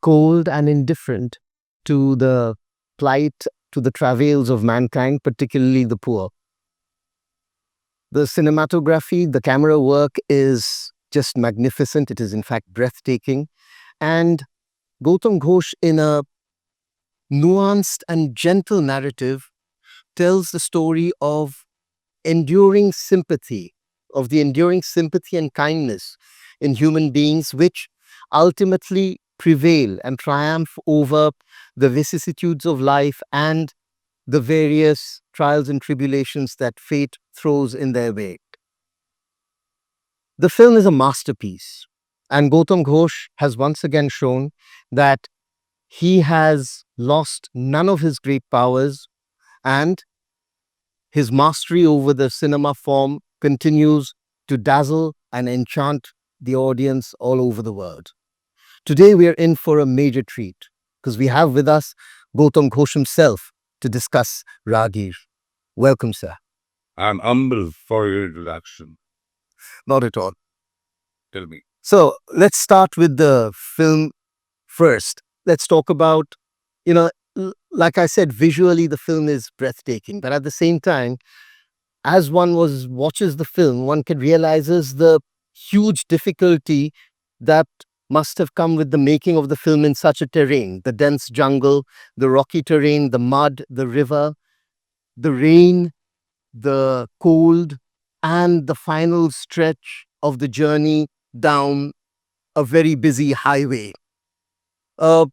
cold and indifferent to the plight, to the travails of mankind, particularly the poor. The cinematography, the camera work is just magnificent. It is, in fact, breathtaking. And Goutam Ghose, in a nuanced and gentle narrative, tells the story of enduring sympathy, of the enduring sympathy and kindness in human beings, which ultimately prevail and triumph over the vicissitudes of life and the various trials and tribulations that fate throws in their way. The film is a masterpiece, and Goutam Ghose has once again shown that he has lost none of his great powers, and his mastery over the cinema form continues to dazzle and enchant the audience all over the world. Today, we are in for a major treat because we have with us Goutam Ghose himself to discuss Raahgir. Welcome, sir. I'm humbled for your introduction. Not at all. Tell me. So let's start with the film first. Let's talk about, like I said, visually the film is breathtaking, but at the same time, as one watches the film, one can realizes the huge difficulty that must have come with the making of the film in such a terrain: the dense jungle, the rocky terrain, the mud, the river, the rain, the cold, and the final stretch of the journey down a very busy highway. Uh,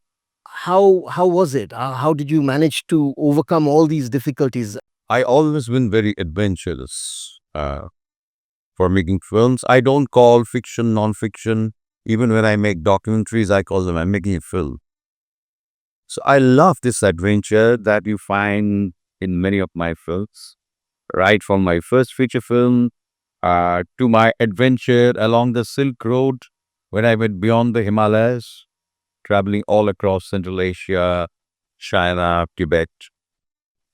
how was it? How did you manage to overcome all these difficulties? I always been very adventurous for making films. I don't call fiction non-fiction. Even when I make documentaries, I call them I'm making a film. So I love this adventure that you find in many of my films, right from my first feature film to my adventure along the Silk Road when I went beyond the Himalayas, traveling all across Central Asia, China, Tibet.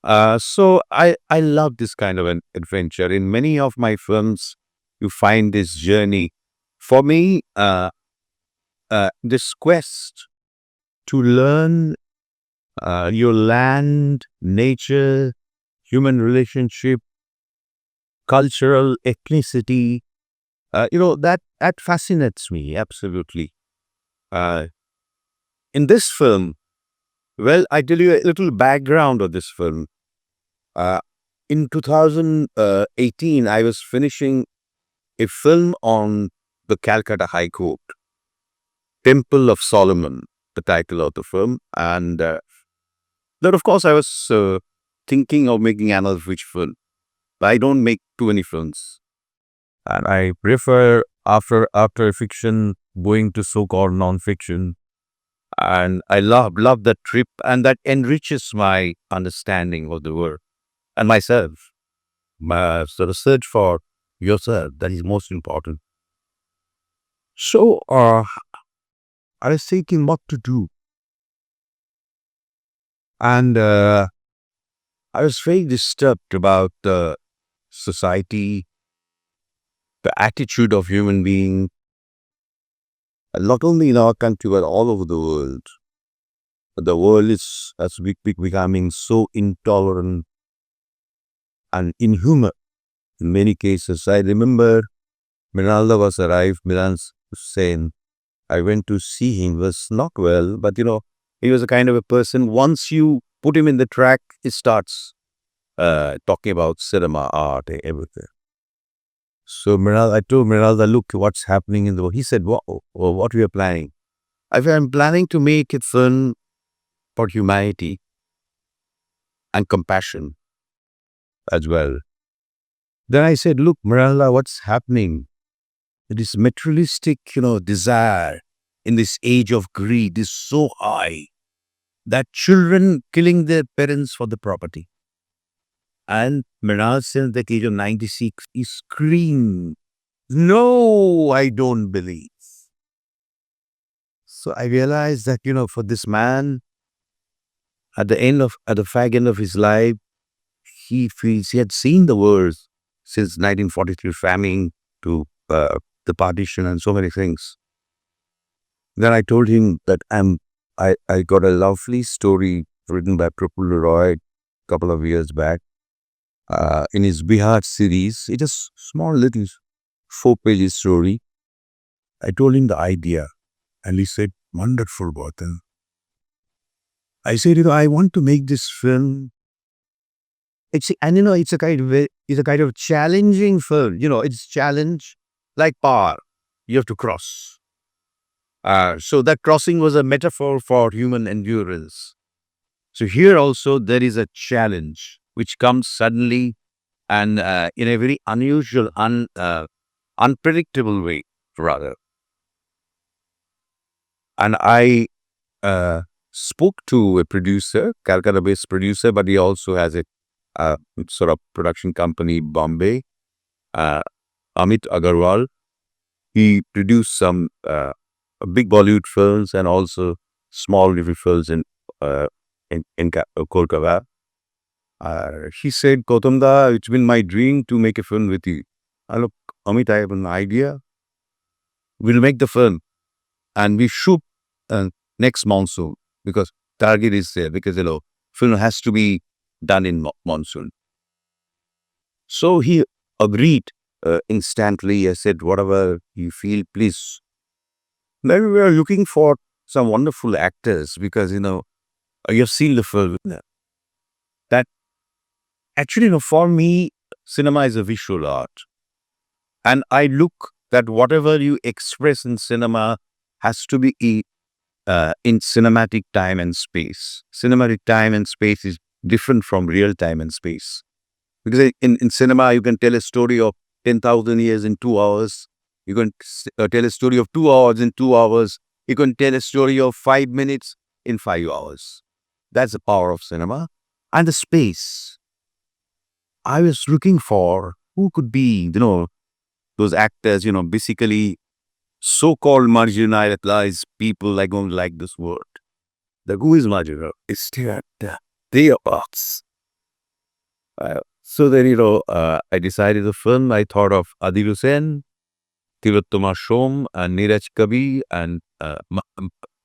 So I love this kind of an adventure. In many of my films, you find this journey. For me, this quest to learn your land, nature, human relationship, cultural ethnicity, that fascinates me absolutely. Uh, in this film, well, I tell you a little background of this film. Uh, in 2018, I was finishing a film on the Calcutta High Court, Temple of Solomon, the title of the film. And then, of course, I was thinking of making another feature film. But I don't make too many films. And I prefer, after fiction, going to so-called non-fiction. And I love that trip, and that enriches my understanding of the world and myself. So the search for yourself, that is most important. So I was thinking what to do. And I was very disturbed about the society, the attitude of human being, not only in our country, but all over the world. The world is becoming so intolerant and inhuman in many cases. I remember Minalda was arrived, Milan Hussain. I went to see him, was not well, but he was a kind of a person, once you put him in the track, he starts talking about cinema, art, everything. So I told Minalda, look, what's happening in the world? He said, what we are planning? I said, I'm planning to make a film for humanity and compassion as well. Then I said, look, Miranda, what's happening? This materialistic, desire in this age of greed is so high that children killing their parents for the property. And Miranda, since the age of 96, he screamed, no, I don't believe. So I realized that, for this man, at the fag end of his life, he feels he had seen the world since 1943 famine to the partition and so many things. Then I told him that I'm I got a lovely story written by Prafulla Roy a couple of years back in his Bihar series. It is small little 4 pages story. I told him the idea and he said, wonderful, Gautam. I said, I want to make this film. It's a it's a kind of challenging film. It's challenge like power. You have to cross. So that crossing was a metaphor for human endurance. So here also there is a challenge which comes suddenly and in a very unusual, unpredictable way, rather. And I uh, spoke to a producer, Calcutta-based producer, but he also has a sort of production company, Bombay, uh, Amit Agarwal. He produced some big Bollywood films and also small little films in Kolkata. He said, Gautam da, it's been my dream to make a film with you. I look, Amit, I have an idea. We'll make the film and we shoot uh, next monsoon because target is there because, film has to be done in monsoon. So he agreed instantly. I said, whatever you feel, please. Maybe we are looking for some wonderful actors because, you've seen the film. That actually, for me, cinema is a visual art. And I look that whatever you express in cinema has to be in cinematic time and space. Cinematic time and space is different from real time and space. Because in cinema, you can tell a story of 10,000 years in 2 hours. You can tell a story of 2 hours in 2 hours. You can tell a story of 5 minutes in 5 hours. That's the power of cinema. And the space. I was looking for who could be, those actors, basically so-called marginalized people. I don't like this word. The who is marginal? It's they are us. So then, I decided the film. I thought of Adil Hussain, Tilottama Shom, and Neeraj Kabi, and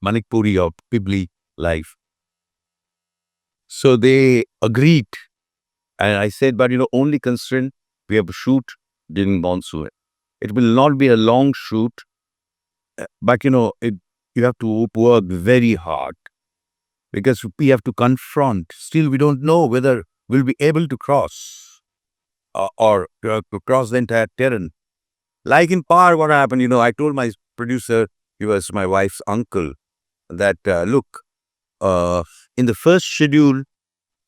Manik Puri of Pibli Life. So they agreed. And I said, but, only constraint, we have to shoot during monsoon. It will not be a long shoot, but, you have to work very hard because we have to confront. Still, we don't know whether we'll be able to cross or to cross the entire terrain. Like in Par, what happened, I told my producer, he was my wife's uncle, that, look, uh, in the first schedule,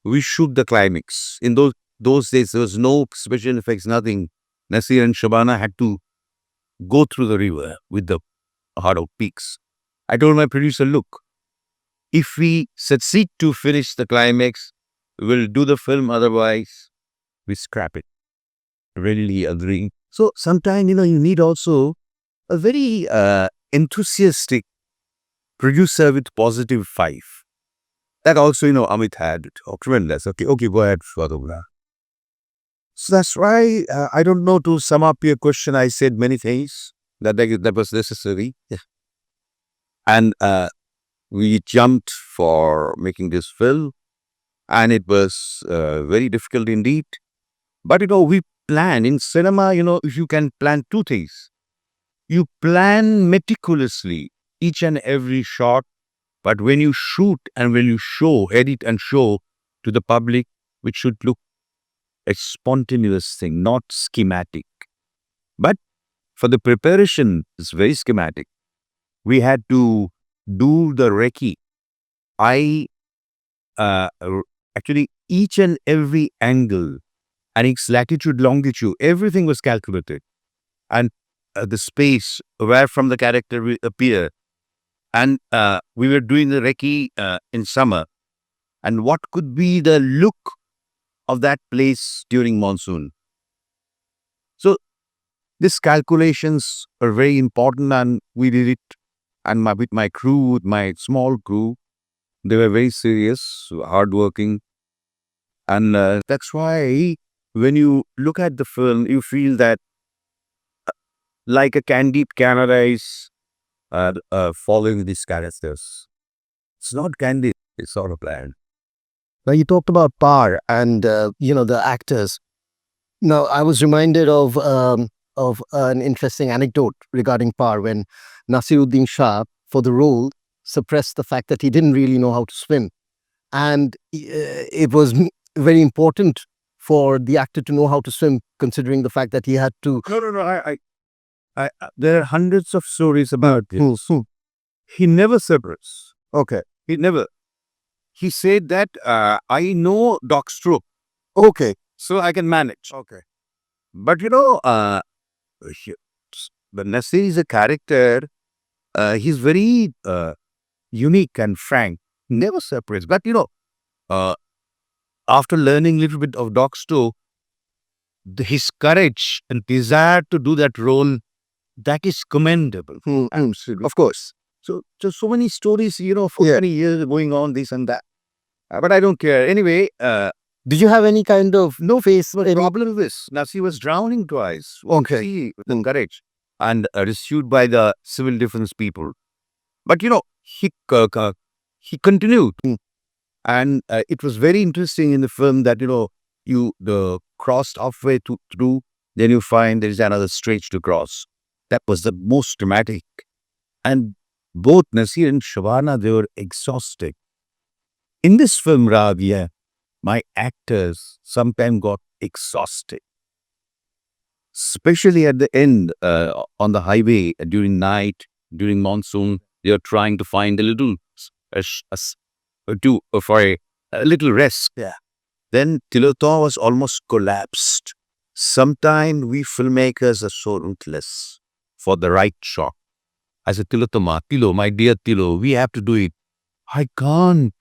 we shoot the climax. In those days, there was no special effects, nothing. Nasir and Shabana had to go through the river with the heart of peaks. I told my producer, look, if we succeed to finish the climax, we'll do the film. Otherwise, we scrap it. Really agreeing. So sometimes, you need also a very enthusiastic producer with positive five. That also, Amit had. Oh, tremendous. Okay, go ahead, Fadhula. So that's why, I don't know, to sum up your question, I said many things that was necessary. Yeah. And we jumped for making this film, and it was very difficult indeed. But, we plan in cinema, if you can plan two things. You plan meticulously each and every shot, but when you shoot and when you edit and show to the public, which should look a spontaneous thing, not schematic. But for the preparation, it's very schematic. We had to do the recce. I actually each and every angle and its latitude, longitude, everything was calculated. And the space where from the character will appear. And we were doing the recce in summer. And what could be the look of that place during monsoon? So these calculations are very important, and we did it. And with my crew, with my small crew, they were very serious, hardworking. And that's why when you look at the film, you feel that like a candid camera is following these characters. It's not candy. It's sort of bland. Now, you talked about power and, the actors. Now, I was reminded of an interesting anecdote regarding power when Nasiruddin Shah, for the role, suppressed the fact that he didn't really know how to swim. And it was very important for the actor to know how to swim, considering the fact that he had to. No. There are hundreds of stories about Hmm, this. hmm. He never separates. Okay. He never. He said that I know dog stroke, Okay. so I can manage. Okay. But he- the Nasir is a character. He's very unique and frank. Never separates. But uh, after learning a little bit of dog stroke, his courage and desire to do that role, that is commendable. Absolutely. Of course. So many stories, for Yeah. many years going on, this and that. But I don't care. Anyway, Did you have any kind of no face? the problem is this. Nasi was drowning twice. Okay. See, with courage and rescued by the civil defense people. But he continued, and it was very interesting in the film that you the crossed halfway through, then you find there is another stretch to cross. That was the most dramatic, and both Nasir and Shabana, they were exhausted. In this film, Raahgir, my actors sometimes got exhausted, especially at the end on the highway during night, during monsoon. They are trying to find a little for a little rest. Yeah. Then Tiloton was almost collapsed. Sometimes we filmmakers are so ruthless for the right shot. I said, Tilotoma, Tilo, my dear Tilo, we have to do it. I can't.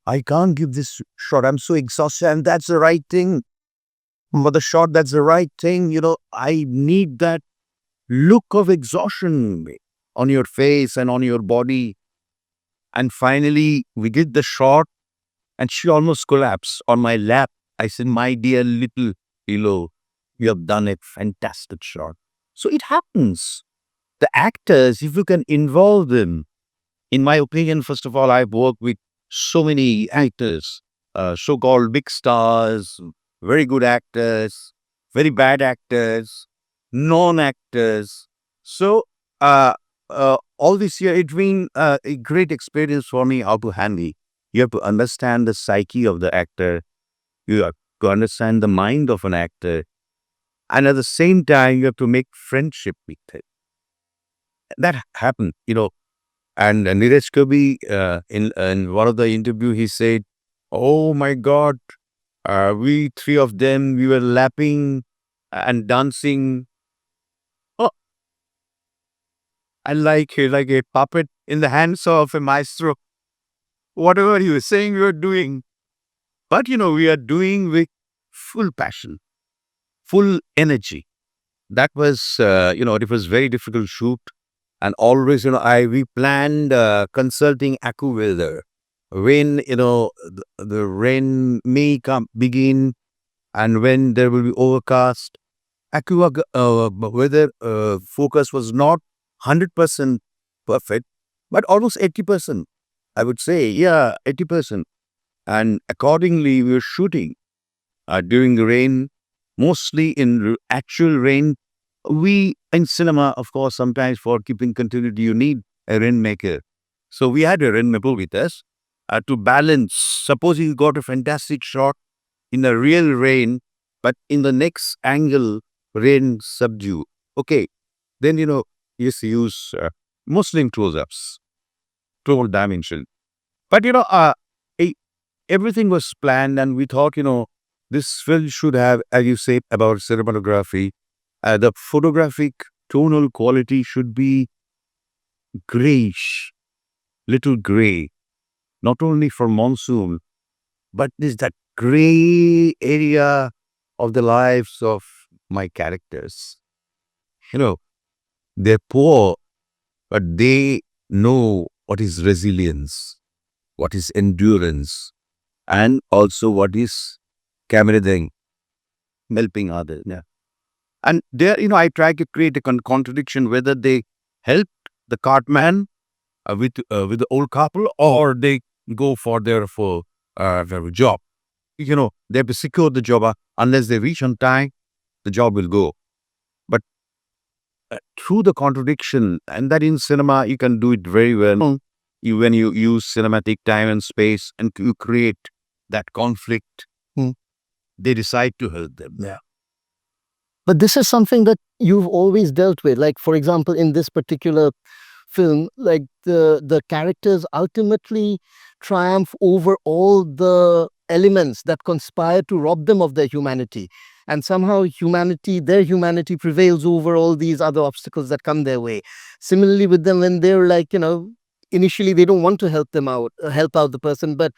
I can't give this shot. I'm so exhausted, and that's the right thing. For the shot, that's the right thing. I need that look of exhaustion on your face and on your body. And finally, we did the shot, and she almost collapsed on my lap. I said, my dear little Tilo, you have done a fantastic shot. So it happens. The actors, if you can involve them, in my opinion, first of all, I've worked with so many actors, so-called big stars, very good actors, very bad actors, non-actors. So all this year, it's been a great experience for me how to handle. You have to understand the psyche of the actor. You have to understand the mind of an actor. And at the same time, you have to make friendship with it. That happened, And Neeraj Kabi, in one of the interview, he said, "Oh my God, we three of them, we were lapping and dancing, oh, and like a puppet in the hands of a maestro. Whatever he was saying, we were doing. But we are doing with full passion, full energy. That was, it was very difficult shoot, and always, we planned consulting AccuWeather. When the rain may come begin, and when there will be overcast. Weather focus was not 100% perfect, but almost 80%. I would say, yeah, 80%. And accordingly, we were shooting during the rain, mostly in actual rain. We in cinema, of course, sometimes for keeping continuity, you need a rainmaker. So we had a rainmaker with us to balance. Suppose you got a fantastic shot in a real rain, but in the next angle, rain subdue. Okay, then you just use Muslim close-ups, total dimension. But e- everything was planned, and we thought this film should have, as you say about cinematography, the photographic tonal quality should be grayish, little gray, not only for monsoon, but there's that gray area of the lives of my characters. You know, they're poor, but they know what is resilience, what is endurance, and also what is camaraderie, helping others. Yeah. And there, I try to create a contradiction whether they helped the cartman with the old couple, or they go for their job. They have to secure the job. Unless they reach on time, the job will go. But through the contradiction, and that in cinema you can do it very well. When you use cinematic time and space and you create that conflict, they decide to help them. Yeah. But this is something that you've always dealt with. Like, for example, in this particular film, like the characters ultimately triumph over all the elements that conspire to rob them of their humanity. And somehow their humanity prevails over all these other obstacles that come their way. Similarly with them, when they're like, initially they don't want to help out the person, but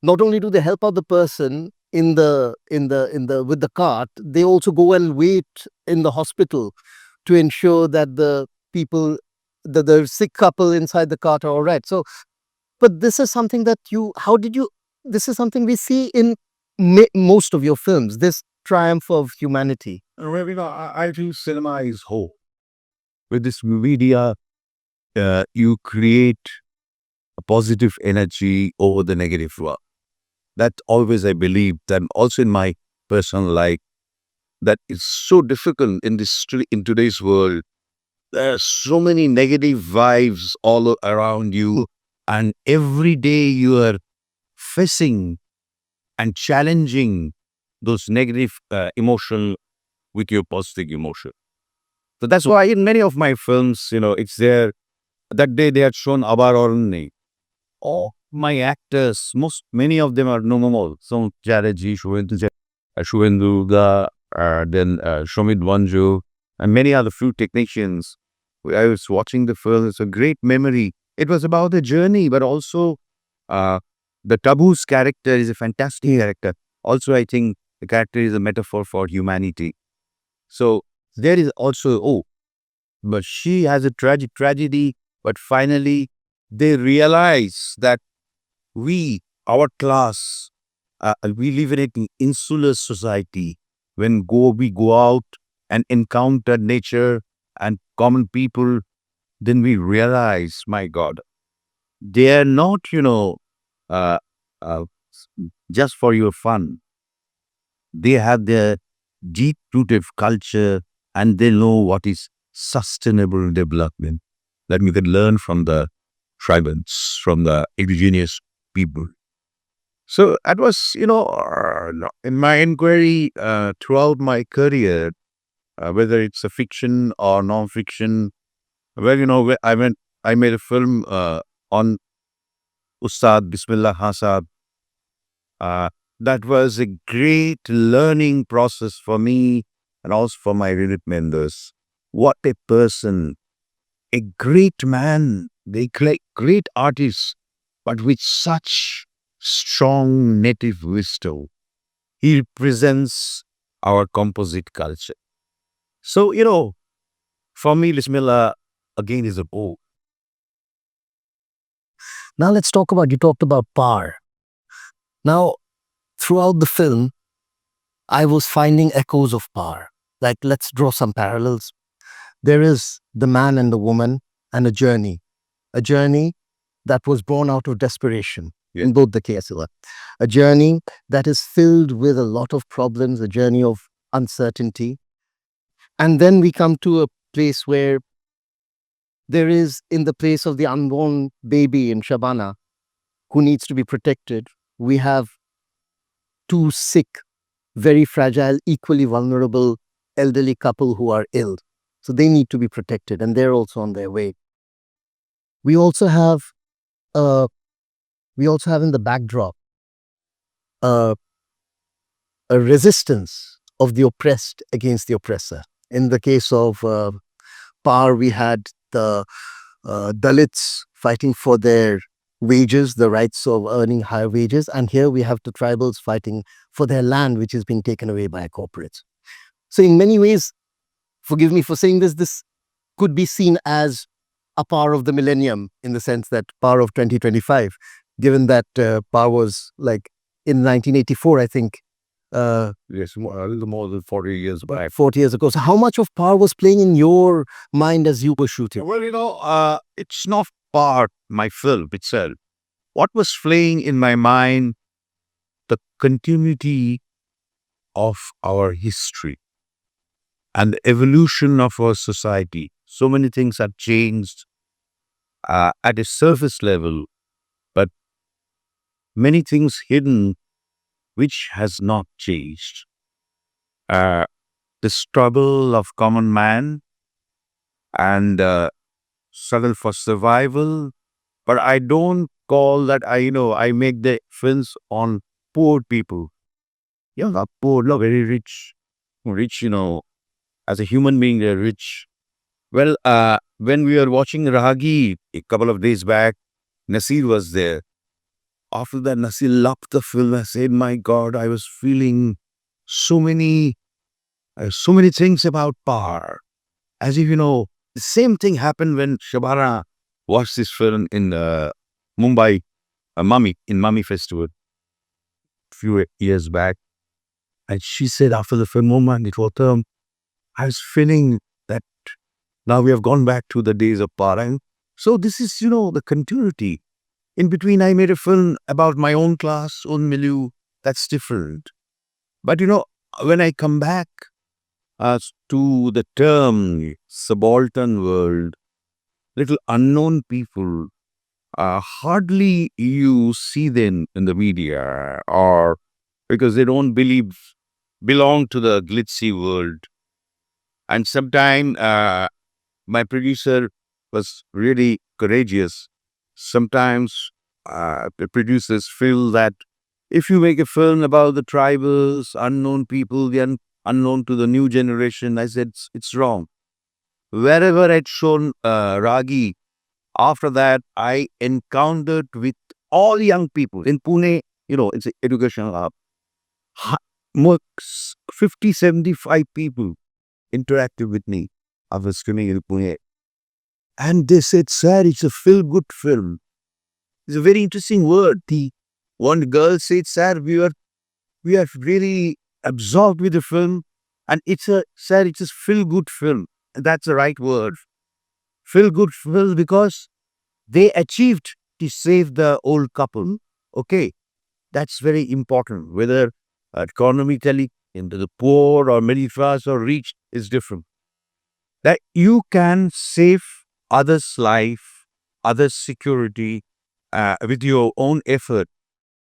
not only do they help out the person with the cart, they also go and wait in the hospital to ensure that the sick couple inside the cart are all right. So, but this is something that this is something we see in most of your films, this triumph of humanity. Well, I think cinema is hope. With this media, you create a positive energy over the negative one. That always I believe that also in my personal life, that it's so difficult in today's world. There are so many negative vibes all around you, and every day you are facing and challenging those negative emotion with your positive emotion. So that's why in many of my films, it's there. That day they had shown Abar Orne. All my actors, many of them are normal. So Jaraji, Shuvendu, then Shomit Vanju, and many other few technicians. I was watching the film. It's a great memory. It was about the journey, but also uh, the Tabu's character is a fantastic character. Also, I think the character is a metaphor for humanity. So there is also, but she has a tragic tragedy, but finally they realize that our class, we live in an insular society. When we go out and encounter nature and common people, then we realize, my God, they are not, uh, uh, just for your fun. They have their deep-rooted culture, and they know what is sustainable development that we can learn from the tribals, from the indigenous people. So that was, in my inquiry throughout my career, whether it's a fiction or non-fiction. Well, I made a film on Ustad Bismillah Hasab. That was a great learning process for me and also for my unit members. What a person, a great man, great artist, but with such strong native wisdom. He represents our composite culture. So, for me, Bismillah again is a book. Now let's talk about, you talked about power. Now, throughout the film, I was finding echoes of power. Like, let's draw some parallels. There is the man and the woman and a journey that was born out of desperation in both the cases. A journey that is filled with a lot of problems, a journey of uncertainty. And then we come to a place where there is, in the place of the unborn baby in Shabana, who needs to be protected, we have two sick, very fragile, equally vulnerable elderly couple who are ill. So they need to be protected, and they're also on their way. We also have in the backdrop a resistance of the oppressed against the oppressor. In the case of Par, we had the Dalits fighting for their wages, the rights of earning higher wages. And here we have the tribals fighting for their land, which is being taken away by corporates. So in many ways, forgive me for saying this could be seen as a power of the millennium, in the sense that power of 2025, given that power was like in 1984, I think. Yes, a little more than 40 years back. 40 years ago. So how much of power was playing in your mind as you were shooting? Well, it's not part my film itself. What was playing in my mind? The continuity of our history and the evolution of our society. So many things have changed at a surface level, but many things hidden which has not changed. Uh, the struggle of common man and struggle for survival. But I don't call that. I make the films on poor people. Yeah, not poor, not very rich. Rich, as a human being, they're rich. Well, when we were watching Raahgir a couple of days back, Nasir was there. After that, Nasir loved the film. I said, "My God, I was feeling so many, so many things about power." As if the same thing happened when Shabana watched this film in Mumbai, Mummy Festival few years back, and she said after the film, "Oh man, it was I was feeling that now we have gone back to the days of power." And so this is the continuity. In between, I made a film about my own class, own milieu. That's different. But when I come back to the term subaltern world, little unknown people, hardly you see them in the media, or because they don't belong to the glitzy world. And sometimes my producer was really courageous. Sometimes the producers feel that if you make a film about the tribals, unknown people, unknown to the new generation, I said it's wrong. Wherever I'd shown Ragi, after that, I encountered with all young people in Pune. It's an educational hub. Ha- more 50, 75 people interacted with me. I was screaming in Pune. And they said, "Sir, it's a feel-good film." It's a very interesting word. The one girl said, "Sir, we are really absorbed with the film. And it's a feel-good film." And that's the right word. Feel-good film because they achieved to save the old couple. Okay. That's very important. Whether economically into the poor or middle class or rich is different. That you can save others' life, others' security with your own effort.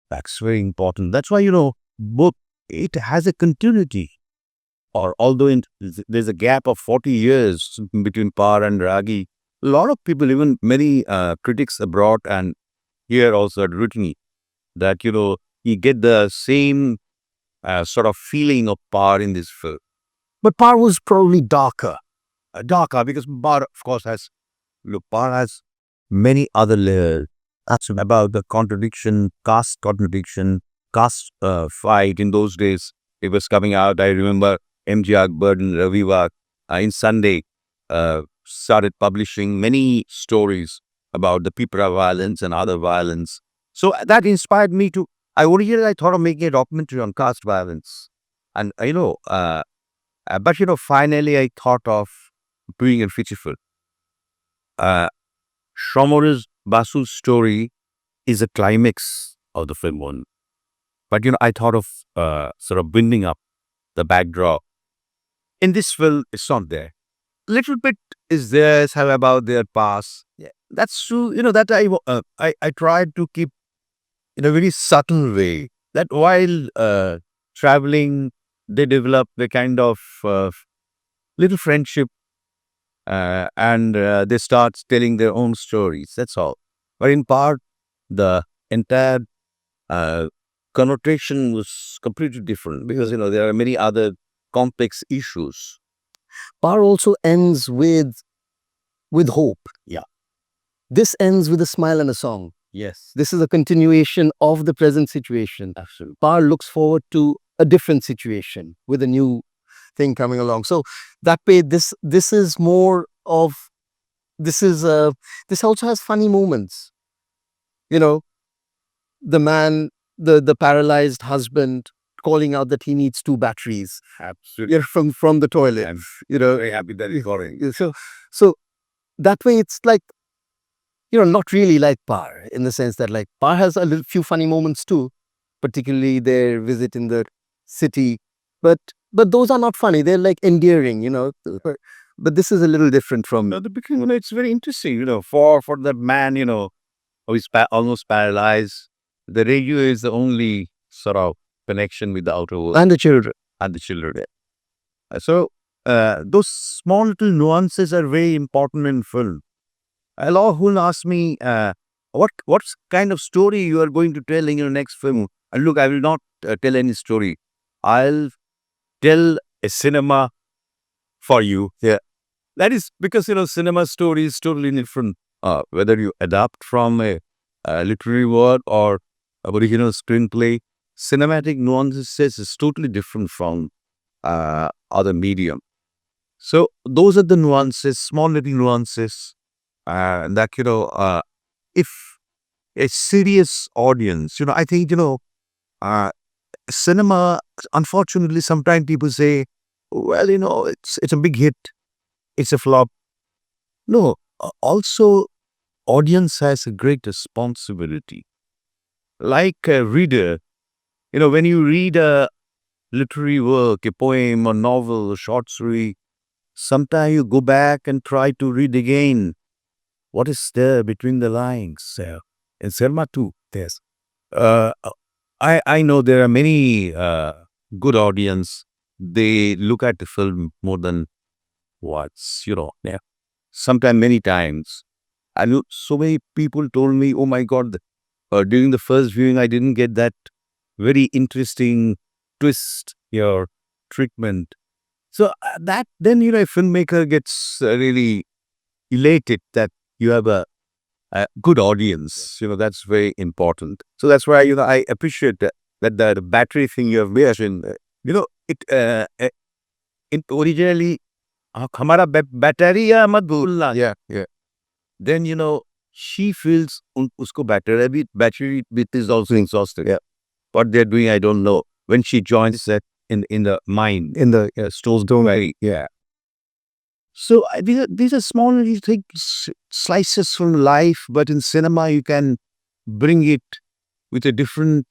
That's very important. That's why, book, it has a continuity. Or although there's a gap of 40 years between Par and Ragi, a lot of people, even many critics abroad and here also had written that, you get the same sort of feeling of Par in this film. But Par was probably darker. Darker because Par, of course, Par has many other layers. That's about the contradiction, caste fight. In those days, it was coming out. I remember MG Akbar and Raviva in Sunday started publishing many stories about the Pipra violence and other violence. So that inspired me to. Originally I thought of making a documentary on caste violence, and but finally I thought of doing a feature film. Shomor's Basu's story is a climax of the film one. But I thought of sort of binding up the backdrop. In this film, it's not there. Little bit is there, how about their past. Yeah, that's true. That I tried to keep in a very subtle way. That while traveling, they develop the kind of little friendship and they start telling their own stories. That's all. But in part, the entire uh, connotation was completely different because there are many other complex issues. Par also ends with hope. Yeah. This ends with a smile and a song. Yes. This is a continuation of the present situation. Absolutely. Par looks forward to a different situation with a new thing coming along. So that way, this is more of this is this also has funny moments. You know, the man, the paralyzed husband calling out that he needs 2 batteries. Absolutely. From the toilet. I'm You know, very happy that it's going. so that way it's like not really like Par, in the sense that like Par has a little few funny moments too, particularly their visit in the city. But those are not funny. They're like endearing. But this is a little different from. The beginning, it's very interesting, for that man, who is almost paralyzed. The radio is the only sort of connection with the outer world And the children. and the children. So those small little nuances are very important in film. A lot who ask me, what kind of story you are going to tell in your next film? And look, I will not tell any story. I'll tell a cinema for you. Yeah, that is because cinema story is totally different. Whether you adapt from a literary work or original screenplay, cinematic nuances is totally different from other medium. So those are the nuances, small little nuances that if a serious audience, I think uh, cinema. Unfortunately, sometimes people say, "Well, it's a big hit, it's a flop." No, also audience has a great responsibility. Like a reader, when you read a literary work, a poem, a novel, a short story, sometimes you go back and try to read again what is there between the lines. In cinema too, yes. Uh, I know there are many good audience. They look at the film more than once, yeah. Sometimes many times. And so many people told me, "Oh my God, during the first viewing, I didn't get that very interesting twist, your treatment." So that then a filmmaker gets really elated that you have a good audience. That's very important. So that's why I appreciate that the battery thing you have mentioned. It it originally हमारा battery या मत भूलना. Yeah, yeah. Then she feels usko battery bit is also exhausted. Yeah. What they're doing, I don't know. When she joins that in the mine, in the stores, don't worry. Yeah. So these are small, you think, slices from life, but in cinema you can bring it with a different,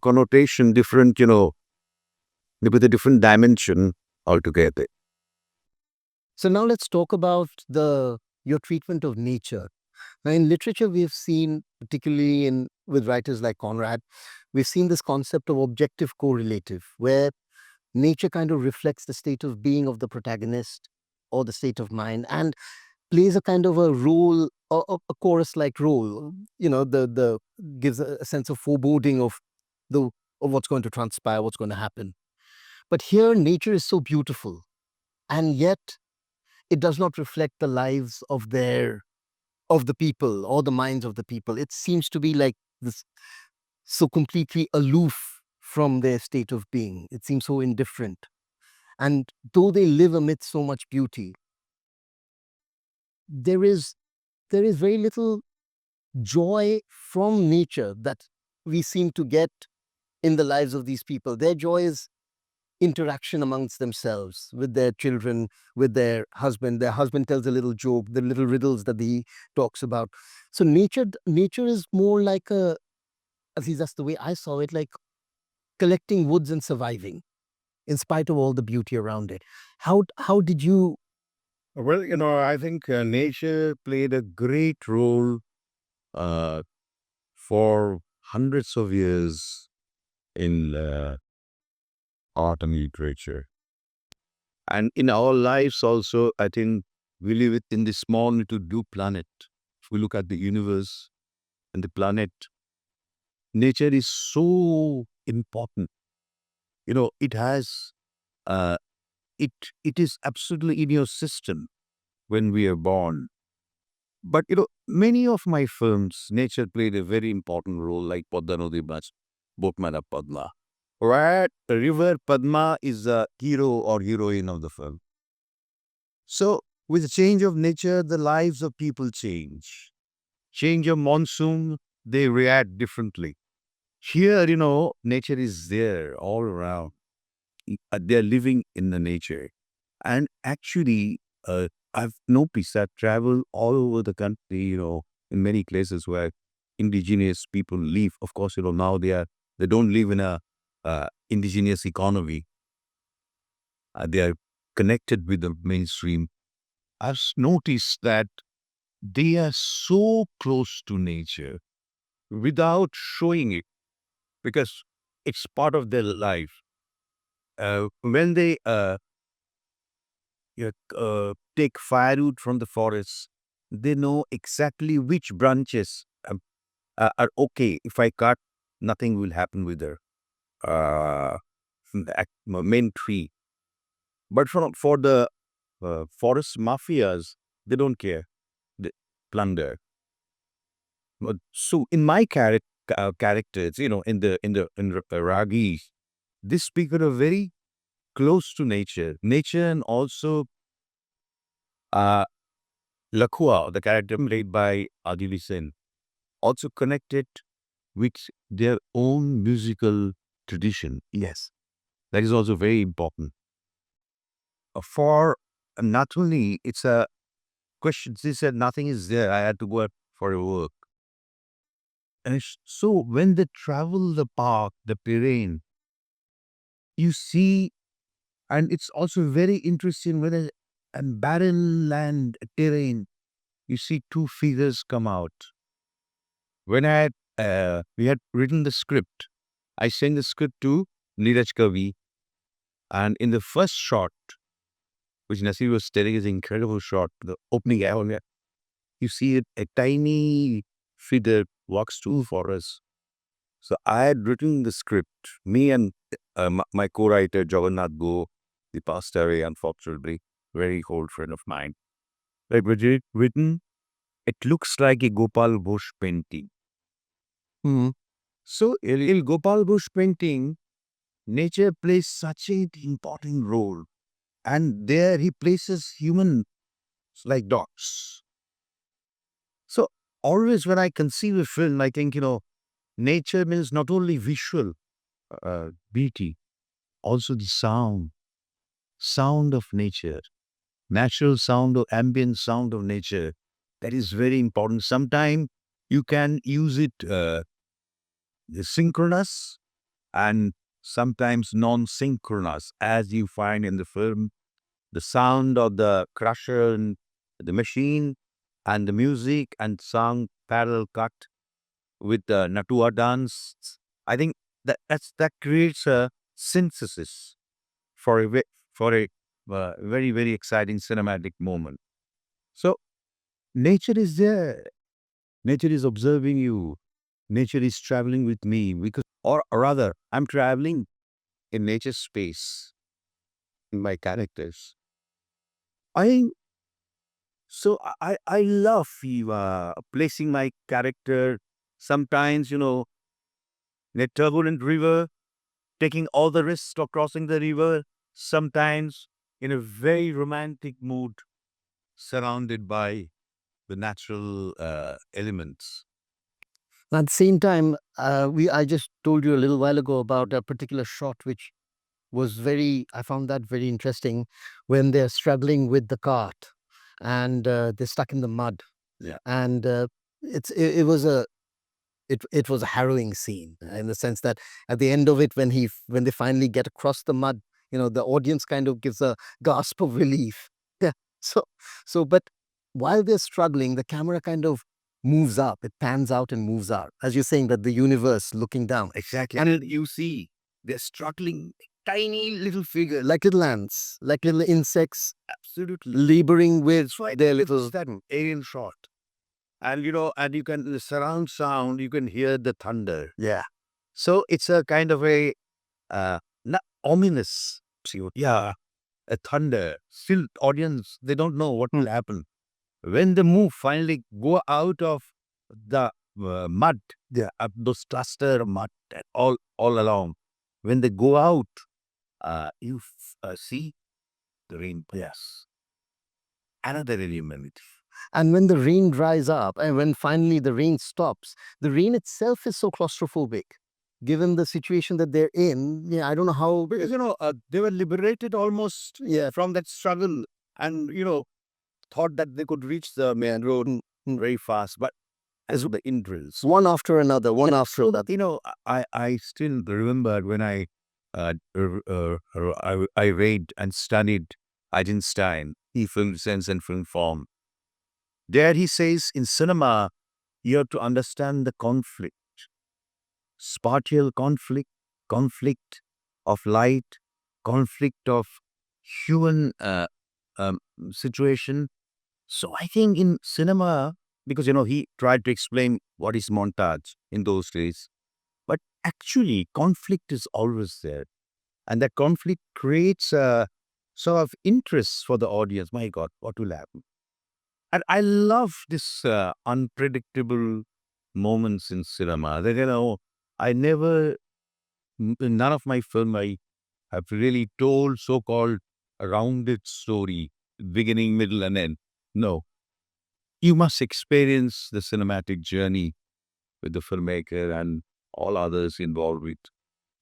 connotation, different, with a different dimension altogether. So now let's talk about your treatment of nature. Now, in literature, we've seen, particularly in with writers like Conrad, we've seen this concept of objective correlative, where nature kind of reflects the state of being of the protagonist or the state of mind, and plays a kind of a role, a chorus-like role. The gives a sense of foreboding the of what's going to transpire, what's going to happen. But here, nature is so beautiful, and yet it does not reflect the lives of the people or the minds of the people. It seems to be like this, so completely aloof from their state of being. It seems so indifferent. And though they live amidst so much beauty, there is very little joy from nature that we seem to get in the lives of these people. Their joy is interaction amongst themselves, with their children, with their husband. Their husband tells a little joke, the little riddles that he talks about. So nature is more like at least that's the way I saw it, like collecting woods and surviving in spite of all the beauty around it. How did you? Well, I think nature played a great role uh, for hundreds of years in art and literature. And in our lives also, I think we live in this small little blue planet. If we look at the universe and the planet, nature is so important. It has, uh, it, it is absolutely in your system when we are born. But many of my films, nature played a very important role, like Padma Nodi Bach, Boatman Padma. Right? The river Padma is the hero or heroine of the film. So, with the change of nature, the lives of people change. Change of monsoon, they react differently. Here, nature is there all around. They're living in the nature. And actually, I've noticed that travel all over the country, in many places where indigenous people live. Of course, now they don't live in a indigenous economy. They are connected with the mainstream. I've noticed that they are so close to nature without showing it because it's part of their life. When they take firewood from the forest, they know exactly which branches are okay. If I cut, nothing will happen with their uh, main tree. But for the forest mafias, they don't care. They plunder. So in my characters, in the Raahgir, these people are very close to nature, and also uh, Lakhua, the character played by Adili Sen, also connected with their own musical tradition. Yes, that is also very important. For not only it's a question, she said nothing is there. I had to go out for a work. And so when they travel the park, the terrain, you see, and it's also very interesting when a barren land terrain, you see two figures come out. When we had written the script, I sent the script to Neeraj Kavi, and in the first shot, which Nasir was telling is an incredible shot, the opening area, you see a tiny figure walks through forest. So I had written the script, me and my co-writer Jagannath Go, the passed away unfortunately, very old friend of mine. Like written, it looks like a Gopal Bush painting. Mhm. So in Gopal Bush painting, nature plays such an important role. And there he places humans like dogs. So always when I conceive a film, I think, nature means not only visual beauty, also the sound of nature, natural sound or ambient sound of nature. That is very important. Sometimes you can use it synchronous and sometimes non-synchronous, as you find in the film. The sound of the crusher and the machine and the music and song parallel cut with the Natua dance. I think that creates a synthesis for a very very exciting cinematic moment. So nature is there. Nature is observing you. Nature is traveling with me because, or rather, I'm traveling in nature's space in my characters. I I love placing my character sometimes in a turbulent river, taking all the risks of crossing the river. Sometimes in a very romantic mood, surrounded by the natural elements. At the same time, I just told you a little while ago about a particular shot which was I found that very interesting when they're struggling with the cart and they're stuck in the mud. Yeah. And it was it was a harrowing scene in the sense that at the end of it, when they finally get across the mud, the audience kind of gives a gasp of relief. Yeah. So but while they're struggling, the camera kind of moves up, it pans out and moves out, as you're saying, that the universe looking down. Exactly. And You see, they're struggling, tiny little figure. like little ants, like little insects Absolutely. laboring with That's why their it's little. that alien shot. And and you can, the surround sound, you can hear the thunder. Yeah. So it's a kind of a, not ominous, yeah, a thunder. Still, audience, they don't know what will happen. When the move finally go out of the mud, those cluster of mud and all along, when they go out, you see the rain. Yes, another element. And when the rain dries up and when finally the rain stops, the rain itself is so claustrophobic. Given the situation that they're in, yeah, I don't know how. Because they were liberated almost, Yeah. from that struggle, and thought that they could reach the main road very fast. But as the intervals. one after another, one after another. I still remember when I read and studied Eisenstein, he film sense and film form. There he says in cinema, you have to understand the conflict, spatial conflict of light, conflict of human um, situation. So I think in cinema, because he tried to explain what is montage in those days, but actually conflict is always there, and that conflict creates a sort of interest for the audience. My God, what will happen? And I love this unpredictable moments in cinema. That I never, in none of my film I have really told so-called a rounded story, beginning, middle, and end. No, you must experience the cinematic journey with the filmmaker and all others involved with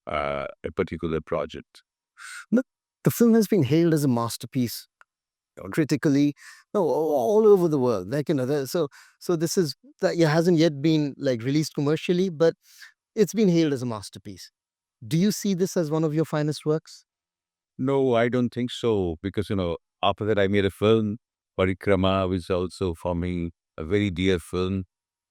a particular project. Look, the film has been hailed as a masterpiece critically, no, all over the world. Like so this is that it hasn't yet been like released commercially, but it's been hailed as a masterpiece. Do you see this as one of your finest works? No, I don't think so. Because, after that, I made a film, Parikrama, which is also for me a very dear film.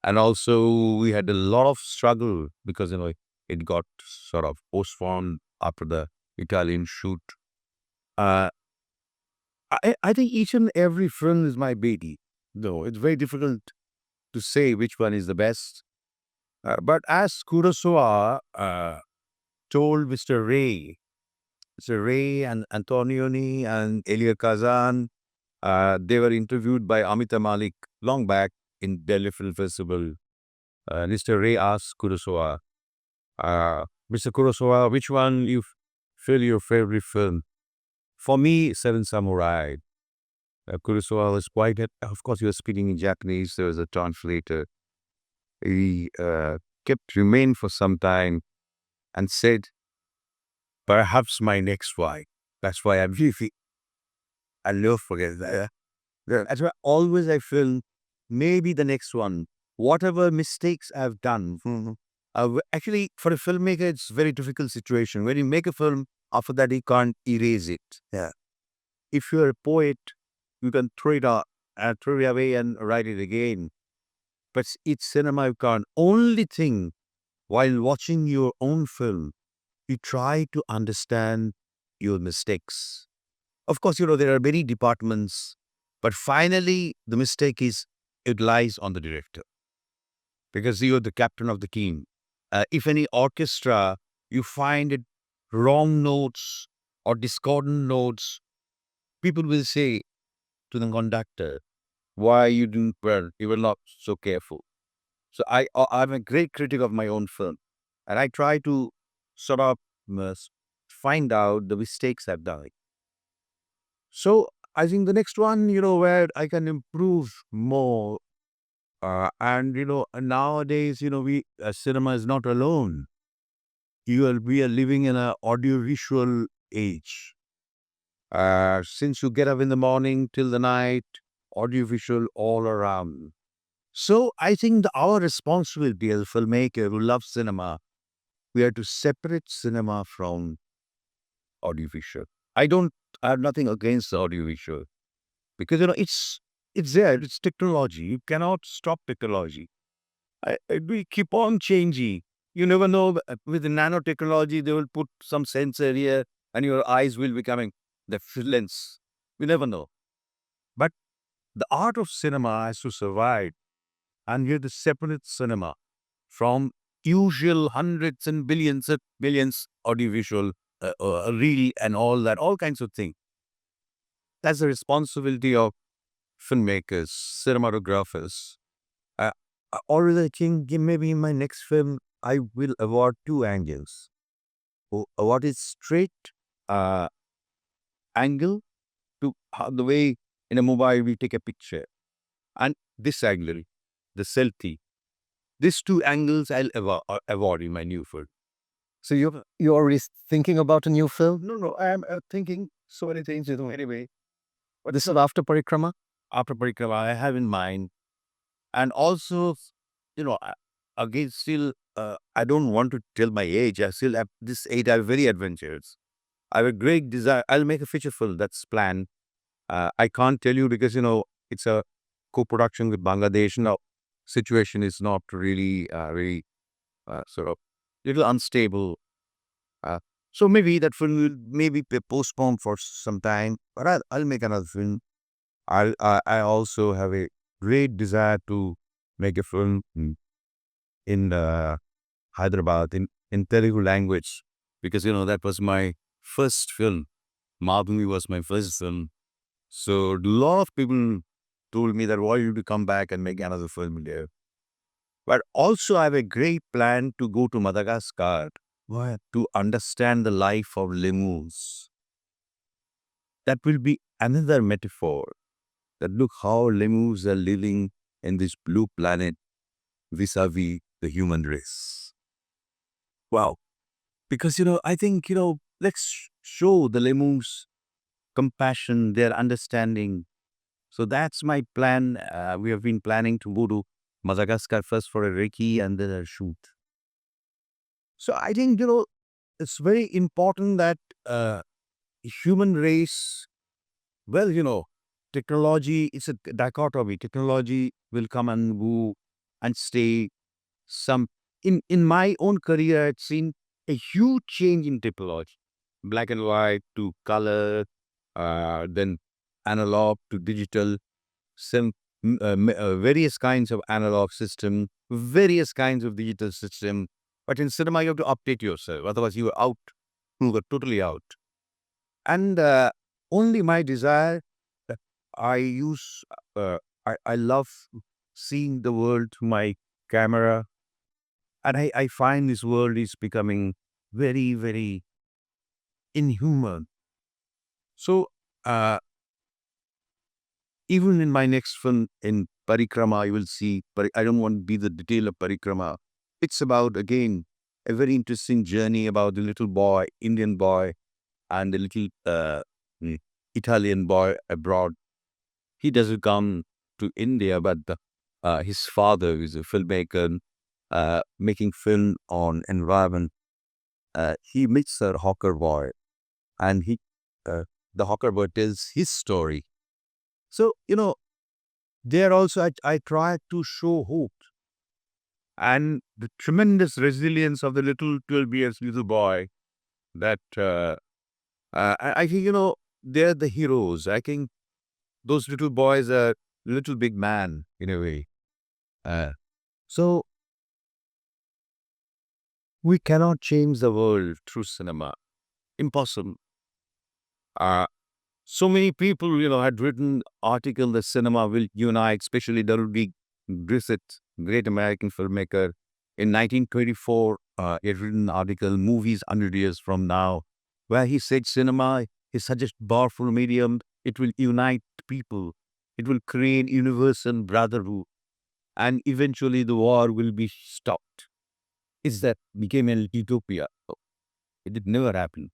And also, we had a lot of struggle because, it got sort of postponed after the Italian shoot. Uh, I think each and every film is my baby. No, it's very difficult to say which one is the best. But as Kurosawa told Mr. Ray and Antonioni and Elia Kazan, they were interviewed by Amita Malik long back in Delhi Film Festival. Mr. Ray asked Kurosawa, Mr. Kurosawa, which one you feel your favorite film? For me, Seven Samurai. Kurosawa was quite, of course, he was speaking in Japanese. There was a translator. He kept remain for some time and said, perhaps my next wife. That's why I'm really, I'll never forget that. That's why always I feel maybe the next one, whatever mistakes I've done. Actually, for a filmmaker, it's a very difficult situation. When you make a film, after that, you can't erase it. Yeah. If you're a poet, you can throw it out, throw it away and write it again. But it's cinema, you can't. Only thing, while watching your own film, you try to understand your mistakes. Of course, there are many departments, but finally, the mistake is it lies on the director because you're the captain of the team. If any orchestra, you find it wrong notes or discordant notes, people will say to the conductor, why you didn't, well, you were not so careful. So I'm a great critic of my own film, and I try to sort of find out the mistakes I've done. So I think the next one, where I can improve more. And nowadays, we cinema is not alone. We are living in an audiovisual age. Since you get up in the morning till the night, audiovisual all around. So I think our responsibility as a filmmaker who loves cinema, we have to separate cinema from audiovisual. I have nothing against the audiovisual because it's there. It's technology. You cannot stop technology. We keep on changing. You never know. With the nanotechnology, they will put some sensor here, and your eyes will becoming the lens. We never know. But the art of cinema has to survive, and you have to separate cinema from usual hundreds and billions of billions audiovisual, reel and all that, all kinds of things. That's the responsibility of filmmakers, cinematographers. Uh, or I think maybe in my next film, I will award two angles. What is straight uh, angle to how the way in a mobile we take a picture, and this angle, the selfie. These two angles I'll award in my new film. So you're already thinking about a new film? No, I am thinking so many things. Anyway, This is after Parikrama? after Parikrama, I have in mind, and also again, still, I don't want to tell my age. I still, at this age, I'm very adventurous. I have a great desire. I'll make a feature film that's planned. I can't tell you because, it's a co-production with Bangladesh. Now, situation is not really, very sort of little unstable. Uh, so maybe that film will maybe be postponed for some time, but I'll make another film. I also have a great desire to make a film in Hyderabad in Telugu language because that was my first film. Madhumi was my first film. So a lot of people told me that why you to come back and make another film there. But also I have a great plan to go to Madagascar. Why? To understand the life of lemurs. That will be another metaphor that look how lemurs are living in this blue planet vis-a-vis the human race. Wow. Because, I think, let's show the lemurs compassion, their understanding. So that's my plan. We have been planning to go to Madagascar first for a recce and then a shoot. So I think, it's very important that human race, well, technology is a dichotomy. Technology will come and go and stay. Some in my own career, I've seen a huge change in technology, black and white to color, then analog to digital, some various kinds of analog system, various kinds of digital system. But in cinema, you have to update yourself, otherwise you are out. You are totally out. And only my desire, uh, I use, I love seeing the world through my camera. And I find this world is becoming very, very inhuman. So, even in my next film, in Parikrama, you will see, I don't want to be the detail of Parikrama. It's about, again, a very interesting journey about the little boy, Indian boy, and the little mm, Italian boy abroad. He doesn't come to India, but his father is a filmmaker, making film on environment. He meets a hawker boy, and uh, the hawker boy tells his story. So, there also I try to show hope and the tremendous resilience of the little 12 years little boy that I think, they're the heroes. I think those little boys are little big man in a way. Uh, so we cannot change the world through cinema. Impossible. Uh, so many people, had written article that cinema will unite, especially W.B. Griffith, great American filmmaker. In 1924, he had written an article, Movies 100 Years From Now, where he said cinema is such a powerful medium, it will unite people. It will create universal brotherhood, and eventually the war will be stopped. Is that became an utopia? It did never happen.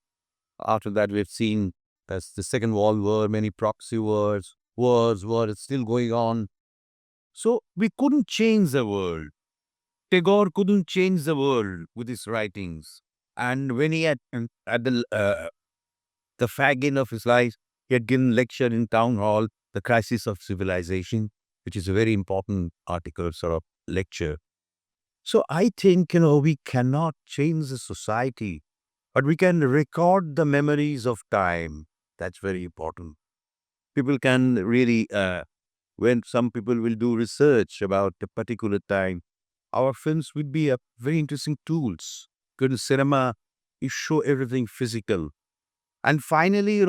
After that, we've seen as the Second World War, many proxy wars were still going on. So we couldn't change the world. Tagore couldn't change the world with his writings. And when he had at the fag end of his life, he had given lecture in town hall, The Crisis of Civilization, which is a very important article, sort of lecture. So I think, we cannot change the society, but we can record the memories of time. That's very important. People can really, when some people will do research about a particular time, our films would be a very interesting tools. Go to cinema, you show everything physical. And finally,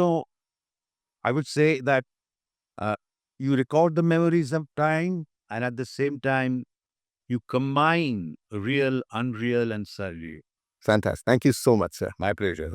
I would say that uh, you record the memories of time, and at the same time, you combine real, unreal, and surreal. Fantastic. Thank you so much, sir. My pleasure.